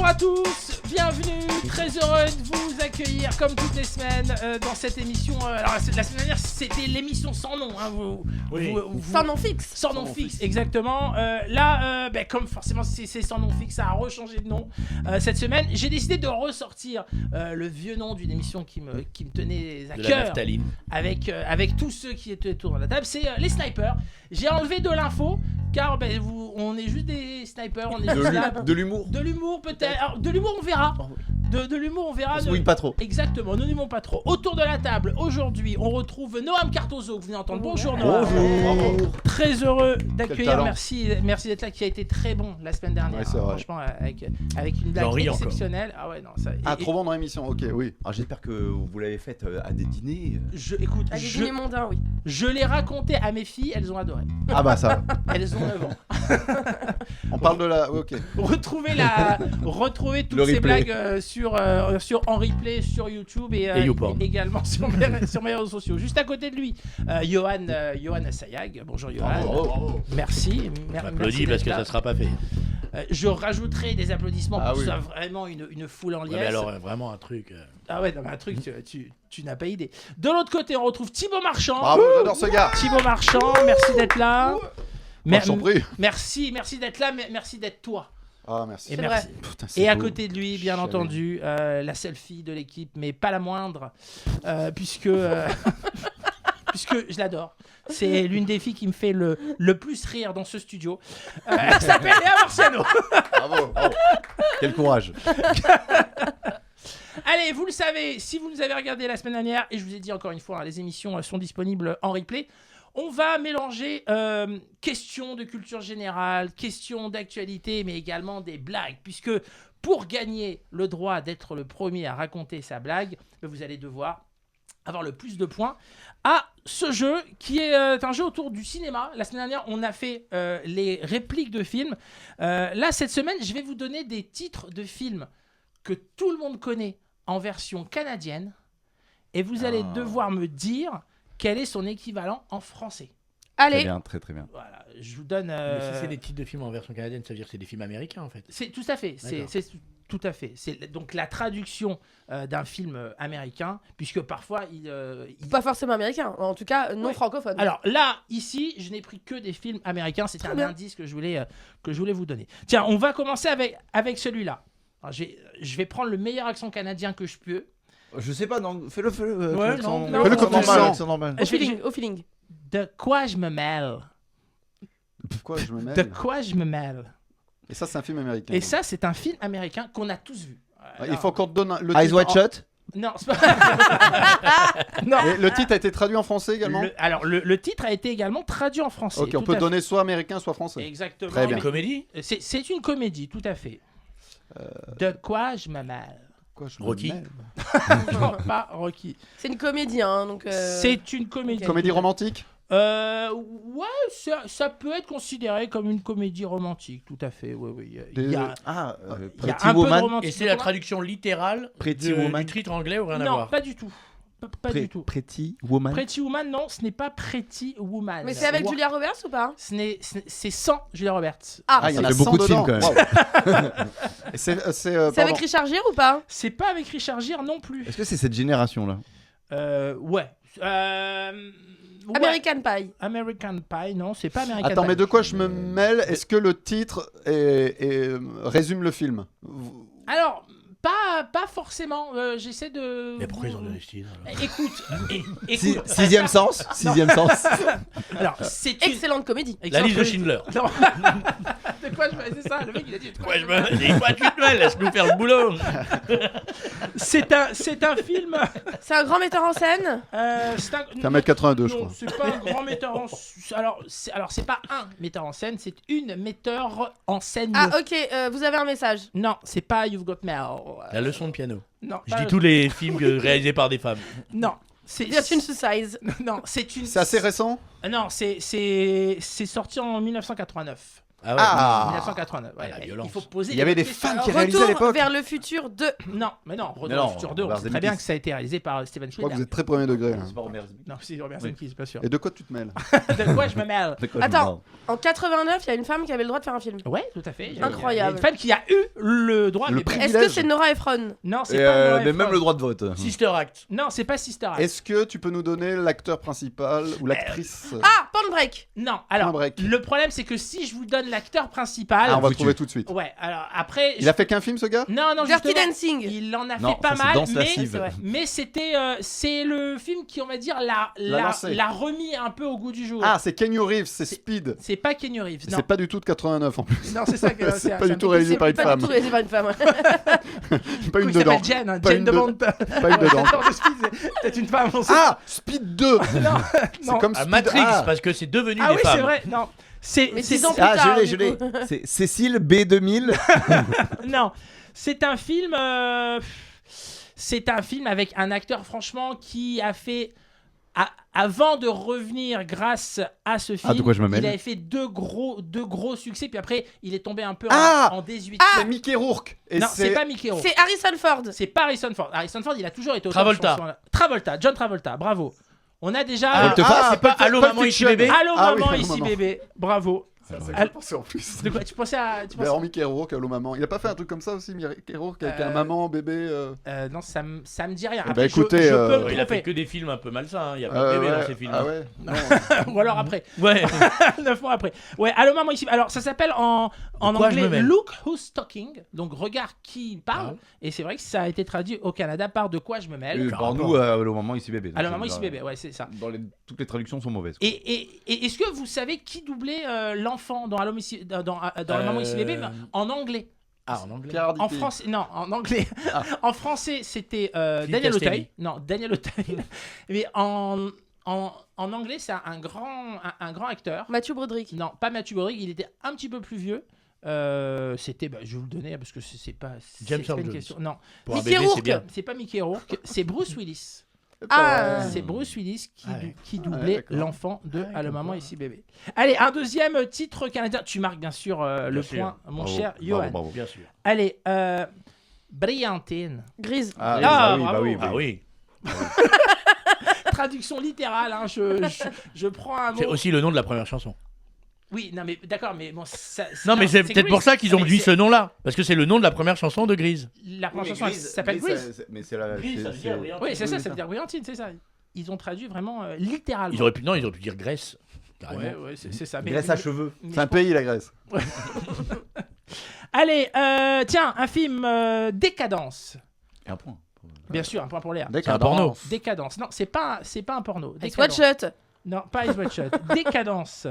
Bonjour à tous, bienvenue, très heureux de vous accueillir comme toutes les semaines dans cette émission. Alors la semaine dernière c'était l'émission sans nom, hein, sans nom fixe. Sans nom fixe, exactement. Là, comme forcément c'est sans nom fixe, ça a rechangé de nom cette semaine. J'ai décidé de ressortir le vieux nom d'une émission qui me tenait à cœur, avec tous ceux qui étaient autour de la table. C'est les snipers. J'ai enlevé de l'info car on est juste des snipers, on est juste là. De l'humour. De l'humour peut-être. Alors, de l'humour on verra. De l'humour on verra. On se mouille pas trop. Exactement, ne nous pas trop. Autour de la table, aujourd'hui, on retrouve Noam Cartozo, que vous venez d'entendre. Bonjour Noam. Bonjour. Très heureux d'accueillir. Merci d'être là, qui a été très bon la semaine dernière. Ouais, c'est vrai. Franchement, avec une blague exceptionnelle. Ah ouais, non, ça. Trop bon dans l'émission, ok, oui. Alors j'espère que vous l'avez faite à des dîners. Écoute, À des dîners mondains, oui. je l'ai raconté à mes filles, elles ont adoré. Ah bah ça. Elles ont 9 ans. On parle de la. Ok. Retrouvez toutes Le ces replay. blagues en replay sur YouTube et également sur mes réseaux sociaux. Juste à côté de lui, Johan Assayag. Bonjour Johan. Bravo. Merci. J'applaudis parce que ça ne sera pas fait. Je rajouterai des applaudissements pour que oui. ce soit vraiment une foule en liesse. Ouais, mais alors vraiment un truc. Ah ouais, non, mais un truc, tu n'as pas idée. De l'autre côté, on retrouve Thibaut Marchand. Bravo, j'adore ce gars. Thibaut Marchand, merci d'être là. Je t'en prie. Merci d'être là, merci d'être toi. Ah merci. Et C'est merci. vrai. Putain, c'est Et à beau. côté de lui, bien Chalet. entendu, la seule fille de l'équipe, mais pas la moindre, puisque puisque je l'adore. C'est l'une des filles qui me fait le plus rire dans ce studio. Elle s'appelle Léa Marciano. Bravo. Quel courage. Allez, vous le savez, si vous nous avez regardé la semaine dernière, et je vous ai dit encore une fois, hein, les émissions sont disponibles en replay. On va mélanger questions de culture générale, questions d'actualité, mais également des blagues. Puisque pour gagner le droit d'être le premier à raconter sa blague, vous allez devoir avoir le plus de points à ce jeu qui est un jeu autour du cinéma. La semaine dernière, on a fait les répliques de films. Là, cette semaine, je vais vous donner des titres de films que tout le monde connaît en version canadienne. Et vous allez devoir me dire quel est son équivalent en français. Très Allez, bien, très bien. Voilà, je vous donne. Mais si c'est des titres de films en version canadienne, ça veut dire que c'est des films américains en fait. C'est tout à fait. D'accord. C'est tout à fait. C'est donc la traduction d'un film américain, puisque parfois il. pas forcément américain, en tout cas non Oui. francophone. Alors là, ici, je n'ai pris que des films américains. C'était Très un bien. indice que je voulais vous donner. Tiens, on va commencer avec celui-là. Alors, je vais prendre le meilleur accent canadien que je peux. Je sais pas, non, fais-le. Ouais, non, non. Fais-le comme tu normal, sens. c'est normal. Au Je vais- feeling, au feeling. De quoi je me mêle? Pourquoi je me De mêle quoi je me mêle? Et ça, c'est un film américain. Et ça, c'est un film américain qu'on a tous vu. Il faut qu'on te donne le Eyes titre. Wide Shut. Non, c'est pas. Non. Et le titre a été traduit en français également. Alors, le titre a été également traduit en français. Ok, on tout peut à donner soit américain, soit fait. français. Exactement. Très bien. mais Comédie. c'est une comédie, tout à fait. De quoi je me mêle? Quoi, je me Rocky. mêle Non, pas Rocky. C'est une comédie, hein, donc. C'est une comédie. Comédie romantique. Ouais, ça peut être considéré comme une comédie romantique, tout à fait. Oui. Il y a Ah, il y a Pretty un peu de Woman. romantique. Et c'est la traduction littérale Pretty Woman. du titre anglais ou rien à Non, voir. pas du tout. Pas du tout. Pretty Woman. Pretty Woman, non, ce n'est pas Pretty Woman. Mais c'est avec Wa- Julia Roberts ou pas? C'est sans Julia Roberts. Ah, il y en ça a fait beaucoup 100 de films, dedans. quand même. Waouh. Et c'est C'est pardon. avec Richard Gere ou pas? C'est pas avec Richard Gere non plus. Est-ce que c'est cette génération-là? Ouais. Ouais. American Pie. American Pie, non, c'est pas American Attends, Pie. mais de quoi je me mêle? Est-ce que le titre résume le film? Alors, pas forcément. J'essaie de. Mais pourquoi ils ont donné ce titre alors Écoute. Sixième sens. Sixième sens. Alors, c'est une. Excellente comédie. La liste de Schindler. Non. De quoi je me. C'est ça, le mec il a dit. Quoi, je me dis quoi, tu te mêles, laisse-nous faire le boulot. C'est un film. C'est un grand metteur en scène. C'est un. C'est 1m82, je Non, crois. c'est pas un grand metteur en. Alors, c'est pas un metteur en scène, c'est une metteur en scène. Ah, ok, vous avez un message. Non, c'est pas You've Got Mail. La leçon de piano. Non, Je pas- dis tous les films réalisés par des femmes. Non, c'est. Virtune Size. Non, c'est une. C'est assez récent? Non, c'est sorti en 1989. Ah ouais. Ah 1989. Ouais, la mais violence. il faut poser. Il y avait les des questions. fans qui réalisaient à Retour l'époque. vers le futur 2. Non, mais non. Retour Mais vers non, le futur 2. On Robert sait très bien Zemeckis. que ça a été réalisé par Steven Je crois que vous Spielberg. êtes très premier degré. là. C'est pas Robert Zemeckis. Non, c'est Robert Oui. Zemeckis, pas sûr. Et de quoi tu te mêles? De quoi je me mêle? De quoi je me Attends. parle En 89, il y a une femme qui avait le droit de faire un film. Ouais, tout à fait. Incroyable. Une femme qui a eu le droit. Le mais- prix. Est-ce que c'est Nora Ephron? Non, c'est Et pas. Nora mais même Ephron. le droit de vote. Sister Act. Non, c'est pas Sister Act. Est-ce que tu peux nous donner l'acteur principal ou l'actrice? Ah, Point Break. Non, alors, Point Break. le problème, c'est que si je vous donne l'acteur principal. Ah, on va foutu. trouver tout de suite. Ouais, alors après. Il a fait qu'un film, ce gars? Non, non, Dirty justement, Dancing. il en a Non, fait pas ça, c'est mal, Danse mais, lascive. c'est vrai. mais c'était, c'est le film qui, on va dire, lancé. l'a remis un peu au goût du jour. Ah, c'est Keanu Reeves, c'est Speed. C'est pas Keanu Reeves, non. C'est pas du tout de 89 en plus. Non, c'est ça que C'est pas un du tout peu- réalisé C'est par une pas femme. du tout réalisé par une femme. Pas une Il s'appelle dedans. Jen, hein, Pas Jen une de de- Bond. Pas une dedans. L'acteur de Speed, c'est peut-être une femme, on sait Ah, Speed 2. pas. Non, C'est non. comme À Speed. Matrix, Ah. parce que c'est devenu Ah des oui, femmes. c'est vrai, non. C'est, Mais c'est- 10 ans plus Ah, tard, je du l'ai. coup. C'est Cécile B2000. non, c'est un film. C'est un film avec un acteur, franchement, qui a fait. Avant de revenir grâce à ce film, de quoi je me mêle. il avait fait deux gros succès, puis après il est tombé un peu Ah en désuétude. C'est Mickey Rourke. Et non, c'est pas Mickey Rourke. C'est Harrison Ford. C'est pas Harrison Ford. Harrison Ford, il a toujours été au Travolta. Travolta, John Travolta, bravo. On a déjà. Ah, c'est pas Allô, maman, ici, bébé. Allô Ah oui, maman, Allô, ici maman. bébé, bravo. C'est Al- pensé en plus. De quoi tu pensais à. Mais en Mickey Rourke, Allô maman. Il a pas fait un truc comme ça aussi, Mickey Rourke, avec un maman, bébé. Non, ça me dit rien. Eh Après, ben, écoutez, je peux me Il a fait tromper. que des films un peu malsains. Il y a pas de bébé dans ces films. Ah ouais. Non. Ou alors après. Ouais. 9 mois après. Ouais, allô maman ici. Alors ça s'appelle en quoi je me anglais mêle Look Who's Talking. Donc regarde qui parle. Ah. Et c'est vrai que ça a été traduit au Canada par De quoi je me mêle. Par nous, le moment ici bébé. Allô maman ici bébé. Ouais, c'est ça. Toutes les traductions sont mauvaises. quoi. Et est-ce que vous savez qui doublait l'enfant dans Allô dans Allô maman ici bébé en anglais? Ah, en anglais. Pierre Arditi. En français, non, en anglais. Ah. En français, c'était Philippe Daniel Castelli. Auteuil. Non, Daniel Auteuil. Mais en anglais, c'est un grand acteur. Matthew Broderick. Non, pas Matthew Broderick, il était un petit peu plus vieux. C'était, je vais vous le donner parce que c'est pas. James c'est pas Earl une Jones. question. Non, Pour un Mickey bébé, c'est Rourke. bien. c'est pas Mickey Rourke, c'est Bruce Willis. Ah. C'est Bruce Willis Ah ouais. qui Ah ouais, doublait d'accord. l'enfant de Ah ouais, Allô comme maman quoi. ici bébé. Allez, un deuxième titre canadien. Tu marques bien sûr le Bien sûr. point, mon Bravo, cher bravo, Johan. bravo. Bien sûr. Allez, Brillantine. Grise. Ah, oui, Ah, bah oui, bah bravo. oui, Ah oui. oui. Traduction littérale, hein, je prends un C'est mot. aussi le nom de la première chanson. Oui, non mais d'accord, mais bon, Non, mais c'est peut-être pour ça qu'ils ont mis mis ce nom-là. Parce que c'est le nom de la première chanson de Grise. La première chanson elle s'appelle Grease. Mais c'est la. Grise, ça veut dire brillantine. Oui, c'est ça, oui, ça veut dire brillantine, c'est ça. Ils ont traduit vraiment littéralement. Ils auraient pu dire Grèce. Carrément. Ouais, c'est ça. Mais, Graisse à cheveux. mais C'est un pays, la Grèce. Allez, tiens, un film Décadence. Et un point. Bien sûr, un point pour Léa. C'est un porno. Décadence. Non, c'est pas un porno. Ice Décadence. Watch Shut. Non, pas Ice Watch Shut. Décadence.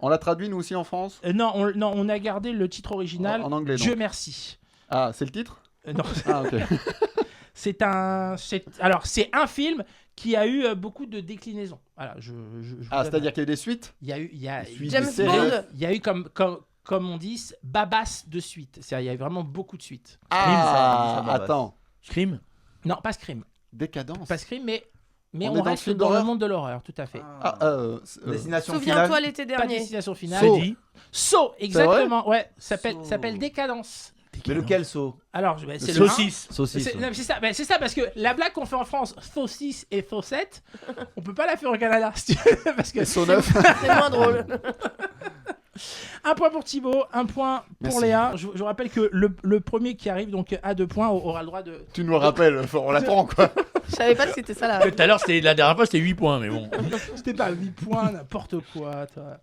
On l'a traduit, nous aussi, en France? Non, on a gardé le titre original. En anglais, donc. Dieu merci. Ah, c'est le titre? Non, Ah, ok. c'est un film qui a eu beaucoup de déclinaisons. Voilà, je vous Ah, donne- c'est-à-dire qu'il y a eu des suites? il y a Suite James de série. Bond. il y a eu comme on dit babas de suites. Il y a vraiment beaucoup de suites. Ah, ça, attends. Scream. Non, pas Scream. Décadence. Pas Scream, mais On est on dans le reste film dans le d'horreur monde de l'horreur, tout à fait. Ah, Destination Souviens-toi finale. l'été Pas dernier. destination finale. Saw. Freddy. Saut, exactement. Ouais, s'appelle Saw. Décadence. Mais lequel saut Alors, c'est le Saucisse. Saucisse. C'est non, mais c'est ça, c'est ça parce que la blague qu'on fait en France, faux 6 et faux 7, on peut pas la faire au Canada, si tu veux, parce que Et Saut 9. C'est moins drôle. un point pour Thibaut, un point pour Merci. Léa. Je vous rappelle que le premier qui arrive donc à 2 points aura le droit de. Tu nous le rappelles, on l'apprend, quoi. Je savais pas que c'était ça là. Tout à l'heure, la dernière fois, c'était 8 points, mais bon. C'était pas 8 points, n'importe quoi. Toi.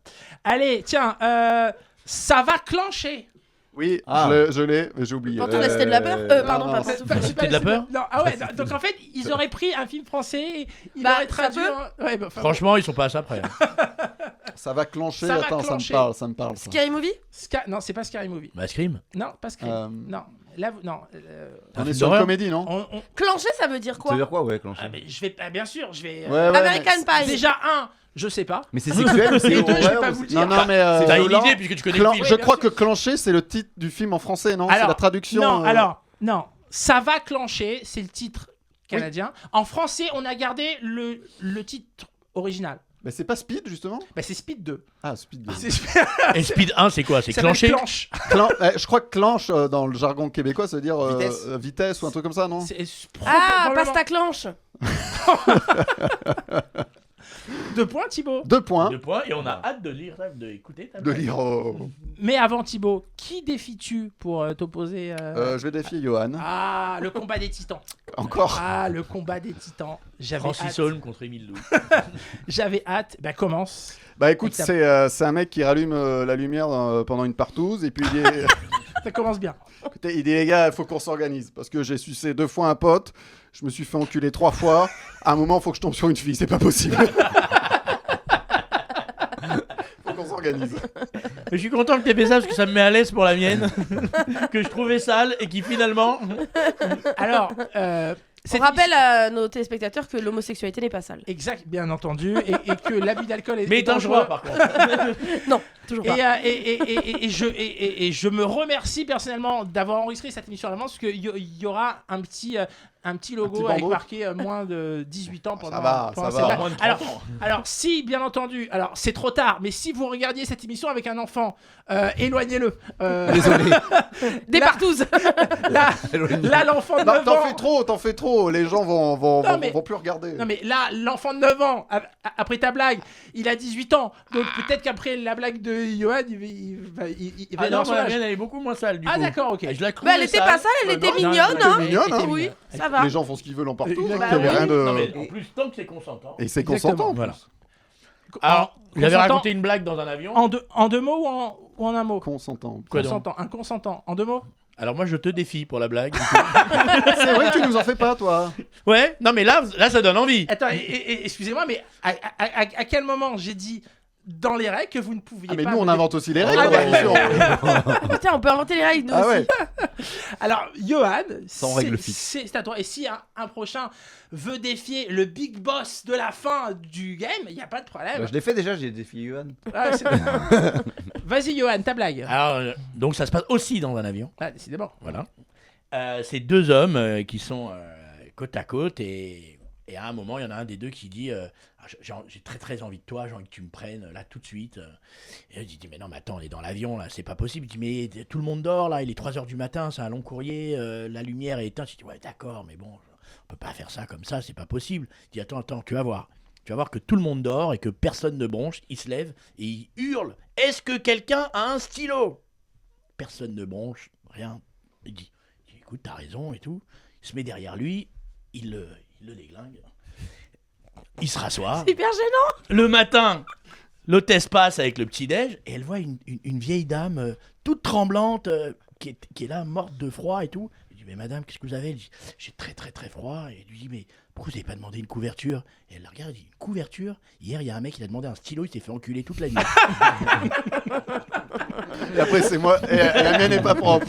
Allez, tiens, ça va clencher. Oui, Ah. je l'ai, mais j'ai oublié. Pantoufle, la cité de la peur. Pardon, non, pas non, Pantoufle. Pas- C'était de la peur Non, ah ouais, donc en fait, ils auraient pris un film français, et ils Bah, l'auraient ça traduit. peut. Ouais, bah, enfin, Franchement, ils sont pas à ça près. Ça va clencher, Ça va attends, clencher. ça me parle. Ça. Scary Movie. Non, c'est pas Scary Movie. Bah, Scream. Non, pas Scream. Euh, Non, là, non. On est film sur une d'horreur comédie, non? Clencher, ça veut dire Ça quoi? veut dire quoi, ouais, clencher? Ah, mais je vais, bien sûr, je vais. Ouais, ouais, American Pie. Déjà, je sais pas. Mais c'est sexuel ou c'est Les deux, je vais horreur pas ou vous le c'est- dire. Non, non, mais. T'as une violent. idée puisque tu connais Clan- le film. je bien crois sûr. que clencher, c'est le titre du film en français, non? C'est Alors, la traduction. Non, alors, non. Ça va clencher, c'est le titre canadien. En français, on a gardé le titre original. Mais c'est pas Speed, justement? Bah, c'est Speed 2. Ah, Speed 2. Et Speed 1, c'est quoi? C'est Ça s'appelle clenché? Clanche. Je crois que clenche, dans le jargon québécois, ça veut dire vitesse ou un truc comme ça, non? Ah, probablement- pasta clanche. 2 points, Thibaut. 2 points 2 points, et on a hâte de lire, d'écouter ta de blague. lire. Mais avant, Thibaut, qui défies-tu pour t'opposer Je vais défier Johan. Ah, le combat des titans. Encore. Ah, le combat des titans. Francis Holm contre Émile Louis. J'avais hâte. Bah, commence. Bah écoute, Étape. c'est un mec qui rallume la lumière pendant une partouze et puis il dit, Ça commence bien. écoutez, il dit les gars, il faut qu'on s'organise parce que j'ai sucé 2 fois un pote, je me suis fait enculer 3 fois. À un moment, il faut que je tombe sur une fille, c'est pas possible. Faut qu'on s'organise. Je suis content que t'aies fait ça parce que ça me met à l'aise pour la mienne. Que je trouvais sale et qui finalement. Alors, On rappelle à nos téléspectateurs que l'homosexualité n'est pas sale. Exact, bien entendu, et que l'abus d'alcool est Mais est un dangereux. choix par contre. Non, toujours pas. Et je me remercie personnellement d'avoir enregistré cette émission à l'avance parce qu'il y aura un petit logo petit avec bandeau. marqué moins de 18 ans pendant, va, pendant ça cette va. blague. Moins de 30 Alors, ans. alors, si, bien entendu, alors c'est trop tard, mais si vous regardiez cette émission avec un enfant, éloignez-le. Désolé. Des là- partouzes. Là, l'enfant de Non, 9 ans... t'en fais trop. Les gens vont mais- plus regarder. Non mais là, l'enfant de 9 ans, après ta blague, il a 18 ans. Donc peut-être qu'après la blague de Johan, il va Ah non, avoir son la âge. mienne elle est beaucoup moins sale du Ah coup. d'accord, ok. Je la Mais trouvais elle était sale. pas sale, elle était non, mignonne, non, hein. elle mignonne, était hein. mignonne. Oui, ça va. Les gens font ce qu'ils veulent en partout. Exactement. Il y a rien de... Non mais en plus tant que c'est consentant. Et c'est Exactement, consentant. en plus. voilà. Alors, j'avais Consentant raconté une blague dans un avion. en deux mots ou en un mot? Consentant. Quoi donc Consentant, un consentant. En 2 mots? Alors moi je te défie pour la blague. C'est vrai que tu nous en fais pas, toi. Ouais, non mais là ça donne envie. Attends, excusez-moi, mais à quel moment j'ai dit dans les règles que vous ne pouviez Ah, mais pas... nous, on invente aussi les règles Ah, dans mais- l'émission. Putain, on peut inventer les règles, nous Ah aussi. ouais. Alors, Johan, Sans règle fixe. c'est à toi. Et si un prochain veut défier le big boss de la fin du game, il n'y a pas de problème. Bah, je l'ai fait déjà, j'ai défié Johan. Ah, Vas-y, Johan, ta blague. Alors donc ça se passe aussi dans un avion. Ah, décidément. Voilà. C'est 2 hommes qui sont côte à côte et à un moment, il y en a un des deux qui dit Ah, j'ai très très envie de toi, j'ai envie que tu me prennes là tout de suite. Et il dit mais non, mais attends, on est dans l'avion là, c'est pas possible. Il dit mais tout le monde dort là, il est 3h du matin, c'est un long courrier, la lumière est éteinte. Je dis ouais, d'accord, mais bon, on peut pas faire ça comme ça, c'est pas possible. Il dit attends, tu vas voir. Tu vas voir que tout le monde dort et que personne ne bronche. Il se lève et il hurle est-ce que quelqu'un a un stylo? Personne ne bronche, rien. Il dit écoute, t'as raison et tout. Il se met derrière lui, il le déglingue. Il se rassoit. C'est hyper gênant. Le matin, l'hôtesse passe avec le petit-déj et elle voit une vieille dame toute tremblante qui est là, morte de froid et tout. Elle dit mais madame, qu'est-ce que vous avez? Elle dit j'ai très très très froid. Et elle lui dit mais pourquoi vous n'avez pas demandé une couverture? Et elle la regarde et dit une couverture? Hier, il y a un mec qui a demandé un stylo, il s'est fait enculer toute la nuit. Et après, c'est moi. Et la mienne n'est pas propre.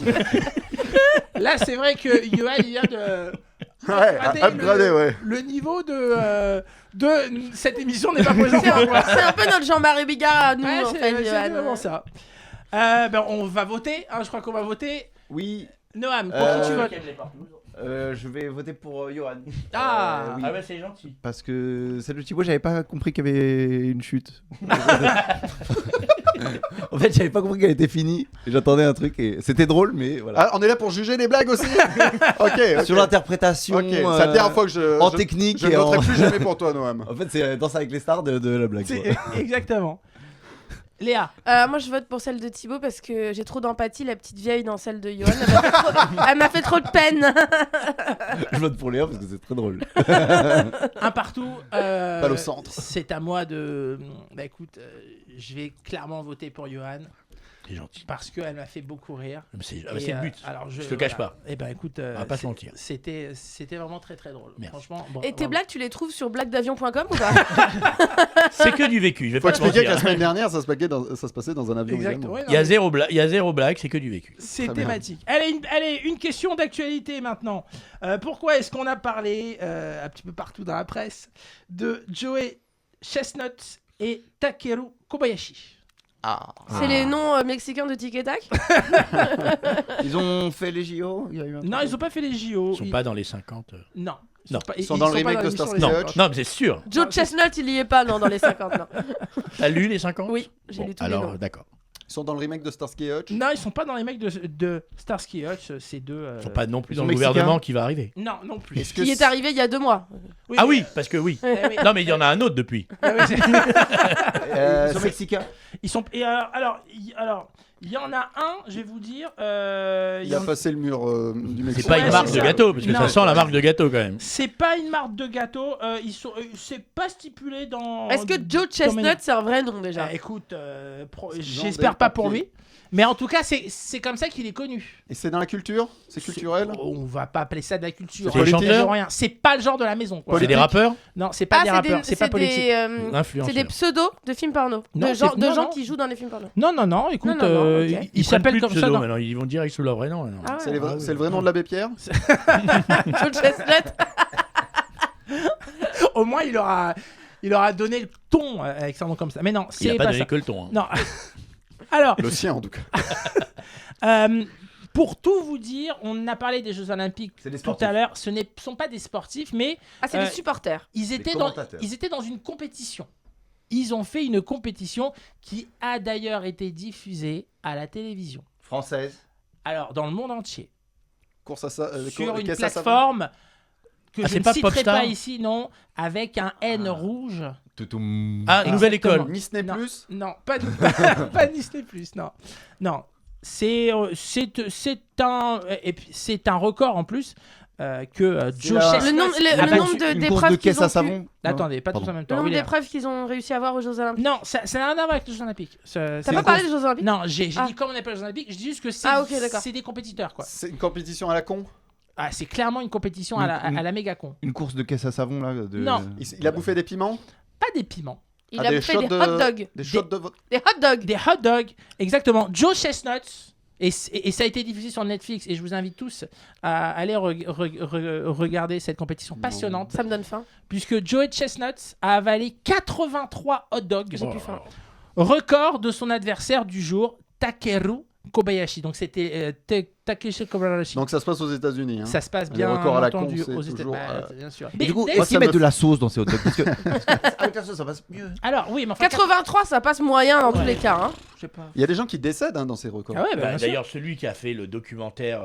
Là, c'est vrai que Johan, il vient de... Ouais, upgradé, ouais. Le niveau de cette émission n'est pas présent. C'est un peu notre Jean-Marie Bigard à nous, Ouais, en c'est fait, exactement Johan. ça. Ben, on va voter, hein, je crois qu'on va voter. Oui, Noam, pour qui tu votes? je vais voter pour Johan. Ah. Oui. Ah ouais, c'est gentil. Parce que celle de Thibaut, j'avais pas compris qu'il y avait une chute. En fait, j'avais pas compris qu'elle était finie. J'attendais un truc et c'était drôle, mais voilà. Ah, on est là pour juger les blagues aussi. Ok. Sur l'interprétation, Ok, c'est la dernière fois que en technique je ne et en... voterai plus jamais pour toi, Noam. En fait, c'est Danse avec les stars de la blague. C'est quoi. exactement. Léa. Moi, je vote pour celle de Thibaut parce que j'ai trop d'empathie, la petite vieille dans celle de Johan. Elle m'a fait trop de peine. Je vote pour Léa parce que c'est très drôle. Un partout. Balle au centre. C'est à moi de... Bah écoute, je vais clairement voter pour Johan. C'est gentil. Parce qu'elle m'a fait beaucoup rire. C'est Et, le but. Alors Je te cache pas. Et ben écoute, On va pas se mentir. c'était vraiment très très drôle. Merci. Franchement. Bon, Et tes bravo. blagues, tu les trouves sur blaguedavion.com ou pas? C'est que du vécu, je vais Faut pas te expliquer que mentir. la semaine dernière, ça se passait dans un avion. Exactement. également. ouais, non, Il y a mais zéro blague, c'est que du vécu. c'est Très bien. thématique. Allez, une question d'actualité maintenant. Pourquoi est-ce qu'on a parlé un petit peu partout dans la presse de Joey Chestnut et Takeru Kobayashi? C'est les noms mexicains de Tic et Tac? Ils ont fait les JO. Il y a eu un Non, truc. ils ont pas fait les JO. Ils sont pas dans les 50. Non. Non. Ils sont dans le remake de l'émission Starsky Les Non, 50. non, mais c'est sûr. Joe Chestnut, il y est pas, non, dans les 50, non. T'as lu les 50? Oui, j'ai Bon, lu tous les alors, noms. d'accord. Ils sont dans le remake de Starsky et Hutch. Non, ils sont pas dans les mecs de Starsky et Hutch, ces deux. Ils sont pas non plus Ils dans sont le mexicains gouvernement qui va arriver. Non, non plus. Est-ce que Qui est arrivé il y a 2 mois. Ah oui, parce que oui. Eh oui. Non, mais il y en a un autre depuis. Ah oui, c'est- Ils sont mexicains. Ils sont. Et alors, il y en a un, je vais vous dire. il a passé le mur du Mexique. C'est pas Ouais, une marque c'est de ça. gâteau, parce que Non. ça sent la marque de gâteau quand même. C'est pas une marque de gâteau. C'est pas stipulé dans. Est-ce que Joe Chestnut, c'est un vrai nom déjà? Écoute, Ils ont j'espère des pas pour papiers. lui. Mais en tout cas, c'est comme ça qu'il est connu. Et c'est dans la culture? C'est culturel? On va pas appeler ça de la culture. C'est des Hein, chanteurs rien. C'est pas le genre de la maison. Quoi. C'est des rappeurs? Non, c'est pas des rappeurs. C'est pas politique. C'est Influenceurs. des pseudos de films porno. Non, De c'est- gens, de non, gens non. qui jouent dans des films porno. Non, écoute, Non, ok. il Ils prennent s'appelle plus de comme ça. pseudo dans- maintenant, ils vont direct sous leur vrai nom. maintenant. Ah ouais. C'est le vrai nom de l'abbé Pierre? Joe Chestnut. Au moins, il aura donné le ton avec son nom comme ça. Mais non, Il a c'est pas pas donné ça. que le ton. hein. Non. Alors, Le sien en tout cas. pour tout vous dire, on a parlé des Jeux Olympiques C'est des tout sportifs. à l'heure. Ce ne sont pas des sportifs, mais Ah, c'est Euh, des supporters. ils étaient dans commentateurs. une compétition. Ils ont fait une compétition qui a d'ailleurs été diffusée à la télévision. Française. Alors, dans le monde entier. Course à ça. Sur une caisse à savon. plateforme que Ah, je c'est ne pas citerai Popstar pas ici, non, avec un N rouge. Toutoum. Ah, nouvelle Exactement. école. Disney Non. Plus. Non, pas, pas Disney+, non. Non, c'est un record en plus que C'est Joe la- Chestnut Le nombre, a le battu. nombre Une d'épreuves course de qu'ils caisse ont à pu- savon. Attendez, pas tous en Pardon. même Le temps. nombre William. d'épreuves qu'ils ont réussi à avoir aux Jeux Olympiques. Non, ça n'a rien à voir avec les Jeux Olympiques. T'as pas parlé des Jeux Olympiques? Non, j'ai Ah. dit comment on appelle les Jeux Olympiques, je dis juste que c'est Ah, ok, d'accord. c'est des compétiteurs, quoi. C'est une compétition à la con. Ah, c'est clairement une compétition à la méga con. Une course de caisse à savon là. Non. Il a bouffé des piments. Pas des piments. Il Ah, a des fait shots des de- hot dogs. Des shots de vodka. Des hot dogs. Des hot dogs, exactement. Joe Chestnut. Et ça a été diffusé sur Netflix. Et je vous invite tous à aller regarder cette compétition passionnante. Ça me donne faim. Puisque Joe Chestnut a avalé 83 hot dogs. J'ai plus faim. Record de son adversaire du jour, Takeru Kobayashi. Donc c'était Takeshi Kobayashi. Donc ça se passe aux États-Unis. Hein. Ça se passe Les bien records à la con, entendu c'est aux États-Unis. toujours, Bien sûr. Et du coup, Mais- moi, est-ce qu'ils ça mettent me- de la sauce dans ces hot dogs? Parce que avec la sauce, ça passe mieux. alors oui, mais enfin, 83, ça passe moyen dans tous les cas. Hein. je sais pas. Il y a des gens qui décèdent dans ces records. Ah ouais, bah, Bah, bien sûr. D'ailleurs, celui qui a fait le documentaire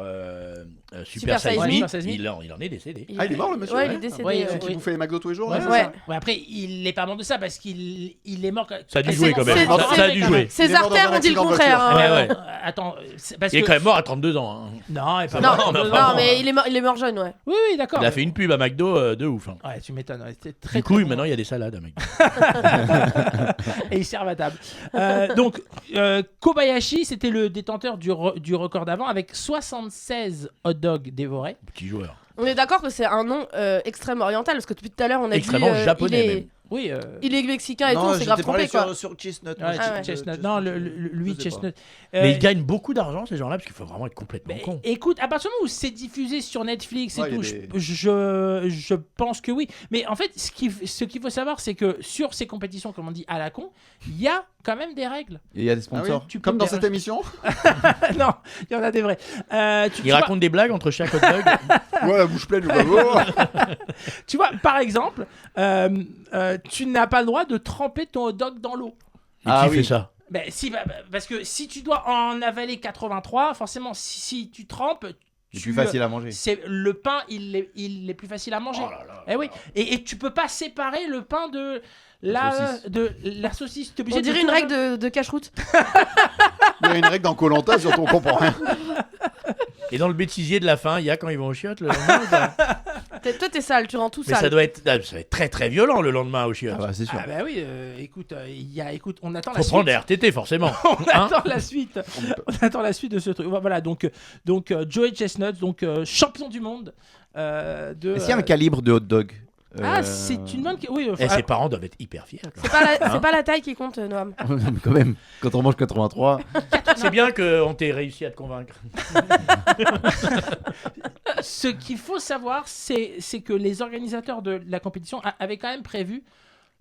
Super Super Size Size Me, Me. Super Size Me. il en est décédé. Ah, il est mort, le monsieur, Ouais, il ouais. est décédé. Ouais, ouais. Qui bouffait les McDo tous les jours Ouais, là c'est Ouais. ça. Ouais, après, il n'est pas mort de ça parce qu'il est mort. Ça a dû C'est- jouer quand même. c'est- Ça a dû quand jouer. même. Ses Il est mort dans artères un ont dit le accident de contraire. voiture. hein. Ouais, ouais. Attends, parce Il est que quand même mort à 32 ans. hein. non, il est pas Non, mort. mais non, vraiment. mais il est mort jeune, ouais. Oui, d'accord. Il a fait une pub à McDo de ouf. hein. Ouais, tu m'étonnes. Ouais, c'était très. Du coup, très bon. maintenant, il y a des salades à McDo. Et ils servent à table. Donc, Kobayashi, c'était le détenteur du record d'avant avec 76 hot dogs dévorés. Petit joueur. On est d'accord que c'est un nom extrême oriental parce que depuis tout à l'heure on a Extrêmement dit japonais, il est, même. Oui. il est mexicain et tout, c'est grave trompé quoi. sur Chestnut. Ouais, Ah ouais. Chestnut. Non, lui, je sais pas. Chestnut. Mais ils gagnent beaucoup d'argent, ces gens-là, parce qu'il faut vraiment être complètement Mais con. écoute, à partir du moment où c'est diffusé sur Netflix et Ouais, tout, il y a des- je pense que oui. Mais en fait, ce qu'il faut savoir, c'est que sur ces compétitions, comme on dit à la con, il y a quand même des règles. Et il y a des Ah oui, sponsors. Tu peux Comme dans me cette dire- émission. Non, il y en a des vrais. Ils racontent des blagues entre chaque hot dog. Ouais, la bouche pleine, le babo. Tu vois, par exemple, tu n'as pas le droit de tremper ton hot dog dans l'eau. Et Ah qui oui. fait ça? Ben, parce que si tu dois en avaler 83, forcément, si tu trempes, C'est plus facile à manger. c'est le pain, il est plus facile à manger. Oh là là. Eh oui. Et tu peux pas séparer le pain de la saucisse. T'es obligé On de dirait tout une faire. règle de cache-route. Il y a une règle dans Koh-Lanta, surtout on comprend rien. Et dans le bêtisier de la fin, il y a quand ils vont au chiottes le lendemain ou pas? Toi t'es sale, tu rends tout Mais ça sale. doit être très très violent le lendemain au chiottes. Ah bah c'est sûr. Ah bah oui, écoute, on attend la Faut suite. prendre des RTT forcément. On Hein attend la suite. On attend la suite de ce truc. Voilà, donc Joey Chestnut, donc champion du monde de. Est-ce qu'il y a un calibre de hot dog? Ah, c'est une bonne. Oui. Et ses parents doivent être hyper fiers. quoi. C'est pas la taille qui compte, Noam. Non, mais quand même, quand on mange 83. C'est bien qu'on t'ait réussi à te convaincre. Ce qu'il faut savoir, c'est que les organisateurs de la compétition avaient quand même prévu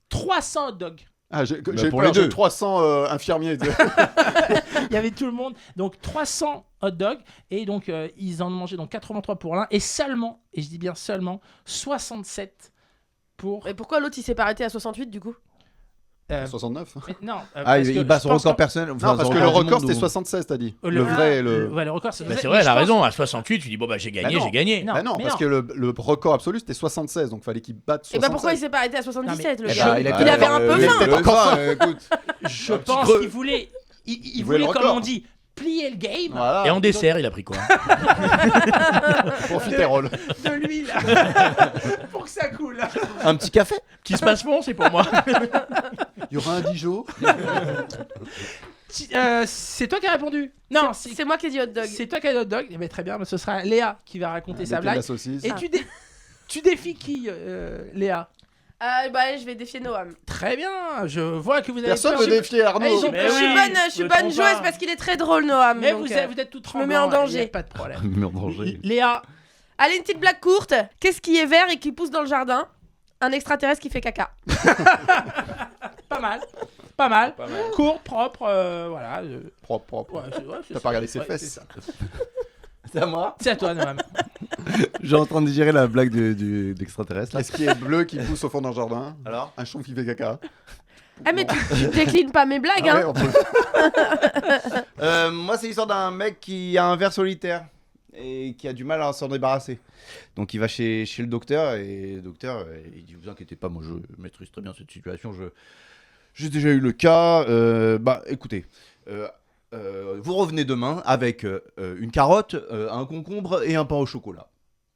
300 hot dogs. Ah, j'ai Bah, j'ai pour peur, les deux. j'ai 300 infirmiers. Il y avait tout le monde. Donc 300 hot dogs. Et donc ils en ont mangé donc 83 pour l'un. Et seulement, et je dis bien seulement, 67 pour... Et pourquoi l'autre il s'est pas arrêté à 68 du coup? 69. mais non, Ah, il bat son record personnel. Non, parce que le record c'était 76, t'as dit. Le vrai, Ouais, le record, c'est Bah, c'est vrai, elle a raison. À 68, tu dis bon bah j'ai gagné, Bah non. j'ai gagné. Non, Bah non, mais parce non. que le record absolu c'était 76, donc fallait qu'il batte 76. Et bah pourquoi il s'est pas arrêté à 77 le Eh gars? ben, Il avait un peu faim. Écoute, Je Un petit pense creux. qu'il voulait... Il voulait voulait, le comme record. on dit, plier le game. Voilà. Et en dessert, il a pris quoi? Profiterole. De l'huile. Pour que ça coule. un petit café. Qui se passe bon, c'est pour moi. Il y aura un Dijon. C'est toi qui as répondu. Non, C'est moi qui ai dit hot dog. c'est toi qui as le hot dog. Eh ben, très bien, mais ce sera Léa qui va raconter sa Avec la blague. saucisse. Et tu défies qui, Léa? Bah je vais défier Noam. Très bien, je vois que vous avez Personne peur. veut défier Eh, Arnaud. ils ont- Mais Je suis oui, bonne, je suis me bonne trompe joueuse pas. parce qu'il est très drôle Noam. Mais donc, vous êtes tout je me mets en tremblant, danger. y a pas de problème. Mais en danger. Léa, Allez, une petite blague courte. Qu'est-ce qui est vert et qui pousse dans le jardin? Un extraterrestre qui fait caca. pas mal. Pas mal. Court, propre, voilà. Propre. Ouais, c'est T'as ça. pas regardé ses Ouais, fesses. c'est ça. C'est à moi. C'est à toi, Noam. J'ai en train de digérer la blague d'extraterrestre. là. Qu'est-ce qui est bleu qui pousse au fond d'un jardin? Alors Un chou qui fait caca. Ah mais tu déclines pas mes blagues Ah ouais, hein. on peut- Moi, c'est l'histoire d'un mec qui a un ver solitaire et qui a du mal à s'en débarrasser. Donc, il va chez le docteur et le docteur, il dit vous inquiétez pas, moi je maîtrise très bien cette situation. J'ai déjà eu le cas. Bah, écoutez, vous revenez demain avec une carotte, un concombre et un pain au chocolat.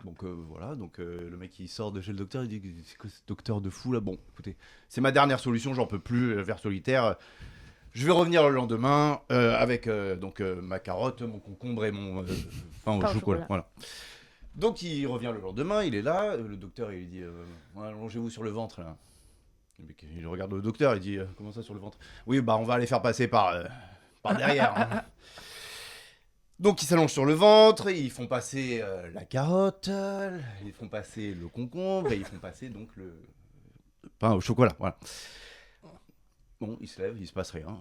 Donc voilà, donc le mec il sort de chez le docteur, il dit c'est quoi ce docteur de fou là? Bon, écoutez, c'est ma dernière solution, j'en peux plus, ver solitaire. Je vais revenir le lendemain avec donc ma carotte, mon concombre et mon pain au chocolat. Voilà. Donc il revient le lendemain, il est là, le docteur il lui dit allongez-vous sur le ventre là. Le mec, il regarde le docteur, il dit comment ça sur le ventre? Oui, bah on va les faire passer par derrière. Hein. Donc ils s'allongent sur le ventre, ils font passer la carotte, ils font passer le concombre et ils font passer donc le pain au chocolat. Voilà. Bon, ils se lèvent, il se passe rien.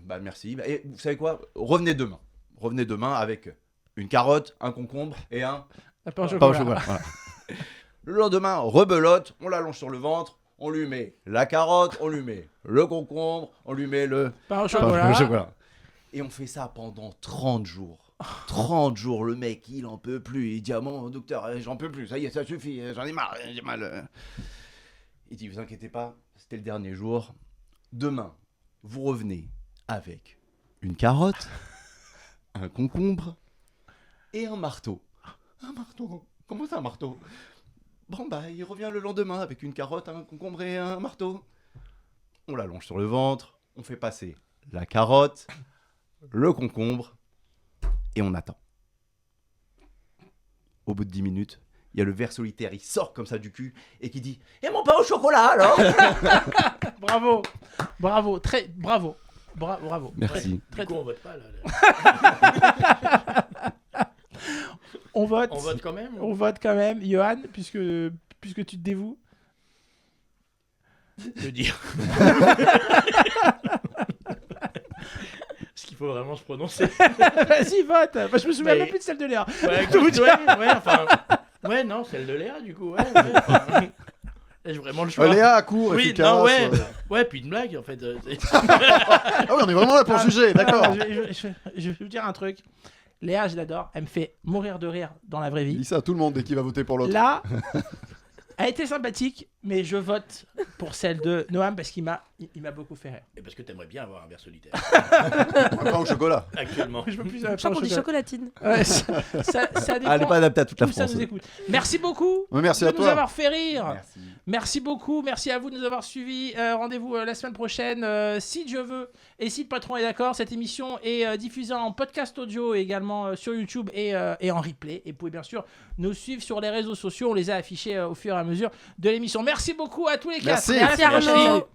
Bah merci. Et vous savez quoi? Revenez demain. Revenez demain avec une carotte, un concombre et un Pain au pain au chocolat. chocolat. Voilà. Le lendemain, rebelote, on l'allonge sur le ventre, on lui met la carotte, on lui met le concombre, on lui met le Pain au pain chocolat. au chocolat. Et on fait ça pendant 30 jours. 30 jours, le mec, il en peut plus. Il dit à mon docteur, j'en peux plus, ça y est, ça suffit, j'en ai marre, j'ai mal. Il dit, vous inquiétez pas, c'était le dernier jour. Demain, vous revenez avec une carotte, un concombre et un marteau. Un marteau? Comment ça, un marteau? Bon, bah, il revient le lendemain avec une carotte, un concombre et un marteau. On l'allonge sur le ventre, on fait passer la carotte, le concombre, et on attend. Au bout de 10 minutes, il y a le ver solitaire, il sort comme ça du cul, et qui dit « Et mon pain au chocolat, alors ?» Bravo. Bravo. Très bravo. Bravo. Merci. Très, Du coup, on vote pas là. On vote. On vote quand même. On vote quand même. Johan, puisque tu te dévoues. Que dire? Est-ce qu'il faut vraiment se prononcer? Vas-y, vote. Bah, je me souviens Mais- même plus de celle de l'air. Ouais, enfin. Ouais, non, celle de Léa, du coup. Ouais. J'ai vraiment le choix. Léa, court, Oui, efficace. non, ouais. Ouais, puis une blague, en fait. Ah oui, on est vraiment là pour juger, d'accord. Je vais vous dire un truc. Léa, je l'adore. Elle me fait mourir de rire dans la vraie Il vie. dit ça à tout le monde dès qu'il va voter pour l'autre. Là, elle était sympathique, mais je vote pour celle de Noam parce qu'il m'a beaucoup fait rire. Et parce que t'aimerais bien avoir un ver solitaire. Un pain au chocolat. Actuellement. Je veux plus Je crois qu'on dit chocolatine. Ouais, ça dépend. Ah, elle n'est pas adaptée à toute la Où ça France. nous écoute. Merci beaucoup Ouais, merci de à nous toi. avoir fait rire. Merci. Merci beaucoup, merci à vous de nous avoir suivis. Rendez-vous la semaine prochaine, si Dieu veut et si le patron est d'accord. Cette émission est diffusée en podcast audio et également sur YouTube et en replay. Et vous pouvez bien sûr nous suivre sur les réseaux sociaux. On les a affichés au fur et à mesure de l'émission. Merci beaucoup à tous les quatre. Merci. Merci Arnaud.